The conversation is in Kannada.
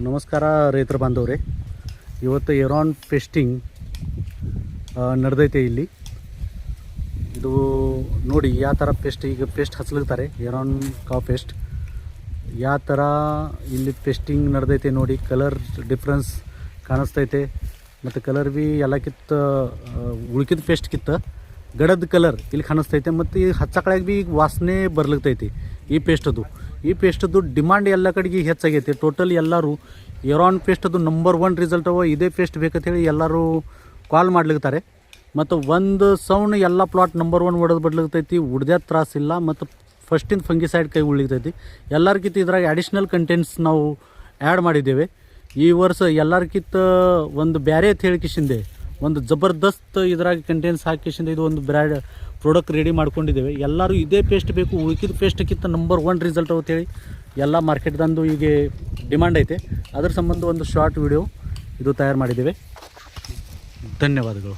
ನಮಸ್ಕಾರ ರೈತರ ಬಾಂಧವರೇ, ಇವತ್ತು ಎರಾನ್ ಪೆಸ್ಟಿಂಗ್ ನಡೆದೈತೆ ಇಲ್ಲಿ. ಇದು ನೋಡಿ ಯಾವ ಥರ ಈಗ ಪೆಸ್ಟ್ ಹಚ್ಚಲಿರ್ತಾರೆ, ಎರಾನ್ ಕಾವ್ ಪೆಸ್ಟ್ ಯಾವ ಥರ ಇಲ್ಲಿ ಪೆಸ್ಟಿಂಗ್ ನಡೆದೈತೆ ನೋಡಿ. ಕಲರ್ ಡಿಫ್ರೆನ್ಸ್ ಕಾಣಿಸ್ತೈತೆ ಮತ್ತು ಕಲರ್ ಭೀ ಎಲ್ಲಕ್ಕಿಂತ ಉಳ್ಕಿದ ಪೆಸ್ಟ್ಕಿಂತ ಗಡದ ಕಲರ್ ಇಲ್ಲಿ ಕಾಣಿಸ್ತೈತೆ. ಮತ್ತು ಈ ಹಚ್ಚಕಳಾಗ ಭೀ ಈಗ ವಾಸನೆ ಬರ್ಲಿಕ್ತೈತಿ. ಈ ಪೇಸ್ಟದು ಡಿಮಾಂಡ್ ಎಲ್ಲ ಕಡೆಗೆ ಹೆಚ್ಚಾಗೈತಿ. ಟೋಟಲ್ ಎಲ್ಲರೂ ಎರಾನ್ ಪೇಸ್ಟದು ನಂಬರ್ 1 ರಿಸಲ್ಟ್ ಅವ, ಇದೇ ಪೇಸ್ಟ್ ಬೇಕಂತ ಹೇಳಿ ಎಲ್ಲರೂ ಕಾಲ್ ಮಾಡ್ಲಿಕ್ತಾರೆ. ಮತ್ತು ಒಂದು ಸೌಂಡ್ ಎಲ್ಲ ಪ್ಲಾಟ್ ನಂಬರ್ 1 ಹೊಡೆದು ಬಿಡ್ಲಿಕ್ತೈತಿ. ಉಡ್ದ್ಯಾದ ತ್ರಾಸಿಲ್ಲ ಮತ್ತು ಫಸ್ಟಿಂದ ಫಂಗಿಸೈಡ್ ಕೈ ಉಳಿತೈತಿ. ಎಲ್ಲರಿಗಿಂತ ಇದ್ರಾಗ ಅಡಿಷ್ನಲ್ ಕಂಟೆಂಟ್ಸ್ ನಾವು ಆ್ಯಡ್ ಮಾಡಿದ್ದೇವೆ. ಈ ವರ್ಷ ಎಲ್ಲರಿಗಿಂತ ಒಂದು ಬ್ಯಾರೆ ಅಂತ ಹೇಳಿಕಿಶಿಂದೆ ಒಂದು ಜಬರ್ದಸ್ತ್ ಇದ್ರಾಗ ಕಂಟೆಂಟ್ಸ್ ಹಾಕಿಶಿಂದ ಇದು ಒಂದು ಪ್ರಾಡಕ್ಟ್ ರೆಡಿ ಮಾಡ್ಕೊಂಡಿದ್ದೇವೆ. ಎಲ್ಲರೂ ಇದೇ ಪೇಸ್ಟ್ ಬೇಕು, ಉಳ್ಕಿದ ಪೇಸ್ಟ್ಗಿಂತ ನಂಬರ್ 1 ರಿಸಲ್ಟ್ ಅಂತೇಳಿ ಎಲ್ಲ ಮಾರ್ಕೆಟ್ದಂದು ಈಗ ಡಿಮಾಂಡ್ ಐತೆ. ಅದ್ರ ಸಂಬಂಧ ಒಂದು ಶಾರ್ಟ್ ವಿಡಿಯೋ ಇದು ತಯಾರು ಮಾಡಿದ್ದೇವೆ. ಧನ್ಯವಾದಗಳು.